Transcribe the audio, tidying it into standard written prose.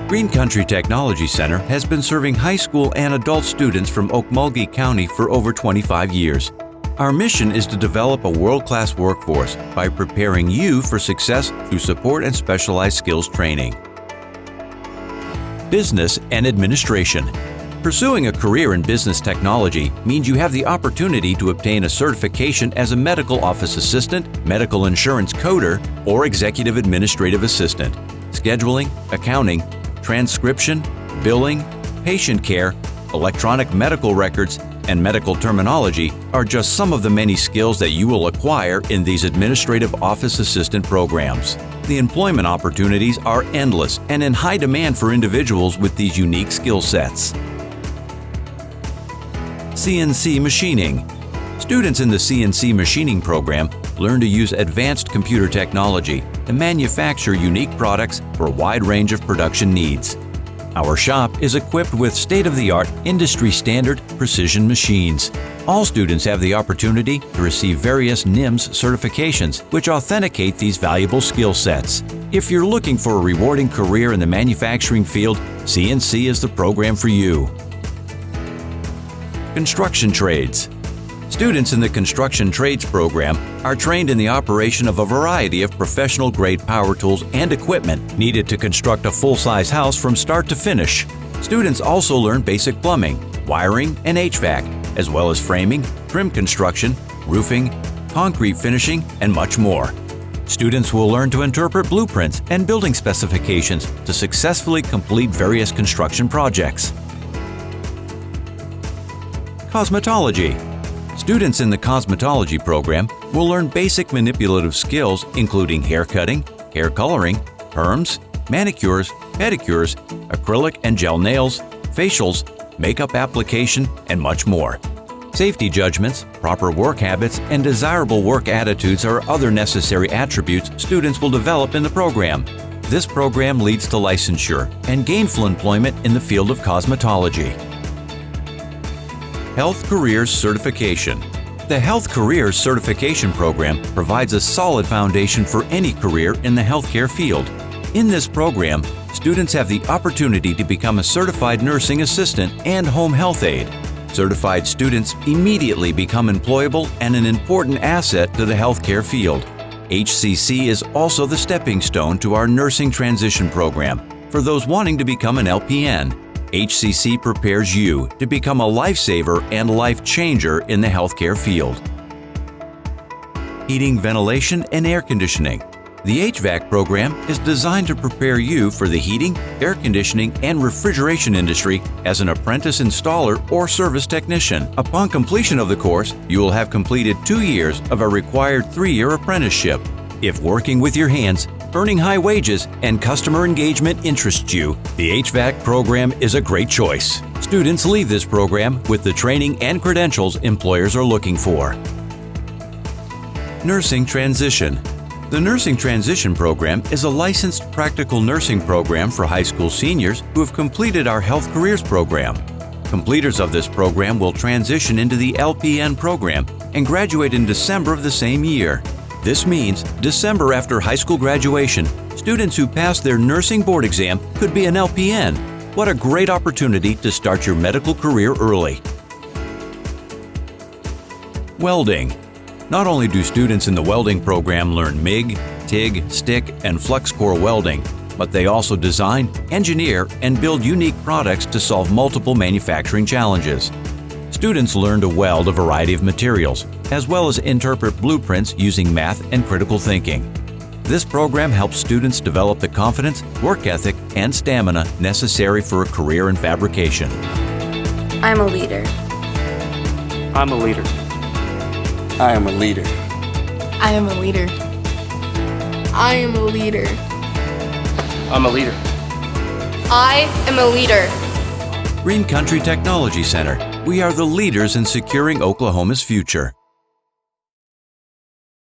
Green Country Technology Center has been serving high school and adult students from Okmulgee County for over 25 years. Our mission is to develop a world-class workforce by preparing you for success through support and specialized skills training. Business and Administration. Pursuing a career in business technology means you have the opportunity to obtain a certification as a medical office assistant, medical insurance coder, or executive administrative assistant. Scheduling, accounting, transcription, billing, patient care, electronic medical records, and medical terminology are just some of the many skills that you will acquire in these administrative office assistant programs. The employment opportunities are endless and in high demand for individuals with these unique skill sets. CNC Machining. Students in the CNC Machining program learn to use advanced computer technology to manufacture unique products for a wide range of production needs. Our shop is equipped with state-of-the-art, industry-standard precision machines. All students have the opportunity to receive various NIMS certifications, which authenticate these valuable skill sets. If you're looking for a rewarding career in the manufacturing field, CNC is the program for you. Construction Trades. Students in the Construction Trades program are trained in the operation of a variety of professional-grade power tools and equipment needed to construct a full-size house from start to finish. Students also learn basic plumbing, wiring, and HVAC, as well as framing, trim construction, roofing, concrete finishing, and much more. Students will learn to interpret blueprints and building specifications to successfully complete various construction projects. Cosmetology. Students in the cosmetology program will learn basic manipulative skills including hair cutting, hair coloring, perms, manicures, pedicures, acrylic and gel nails, facials, makeup application, and much more. Safety judgments, proper work habits, and desirable work attitudes are other necessary attributes students will develop in the program. This program leads to licensure and gainful employment in the field of cosmetology. Health Careers Certification. The Health Careers Certification Program provides a solid foundation for any career in the healthcare field. In this program, students have the opportunity to become a certified nursing assistant and home health aide. Certified students immediately become employable and an important asset to the healthcare field. HCC is also the stepping stone to our nursing transition program for those wanting to become an LPN. HCC prepares you to become a lifesaver and life changer in the healthcare field. Heating, ventilation, and air conditioning. The HVAC program is designed to prepare you for the heating, air conditioning, and refrigeration industry as an apprentice installer or service technician. Upon completion of the course, you will have completed 2 years of a required 3-year apprenticeship. If working with your hands, earning high wages, and customer engagement interests you, the HVAC program is a great choice. Students leave this program with the training and credentials employers are looking for. Nursing Transition. The Nursing Transition Program is a licensed practical nursing program for high school seniors who have completed our Health Careers program. Completers of this program will transition into the LPN program and graduate in December of the same year. This means December after high school graduation, students who pass their nursing board exam could be an LPN. What a great opportunity to start your medical career early. Welding. Not only do students in the welding program learn MIG, TIG, stick, and flux core welding, but they also design, engineer, and build unique products to solve multiple manufacturing challenges. Students learn to weld a variety of materials, as well as interpret blueprints using math and critical thinking. This program helps students develop the confidence, work ethic, and stamina necessary for a career in fabrication. I'm a leader. I'm a leader. I am a leader. I am a leader. I am a leader. I'm a leader. I am a leader. Green Country Technology Center. We are the leaders in securing Oklahoma's future.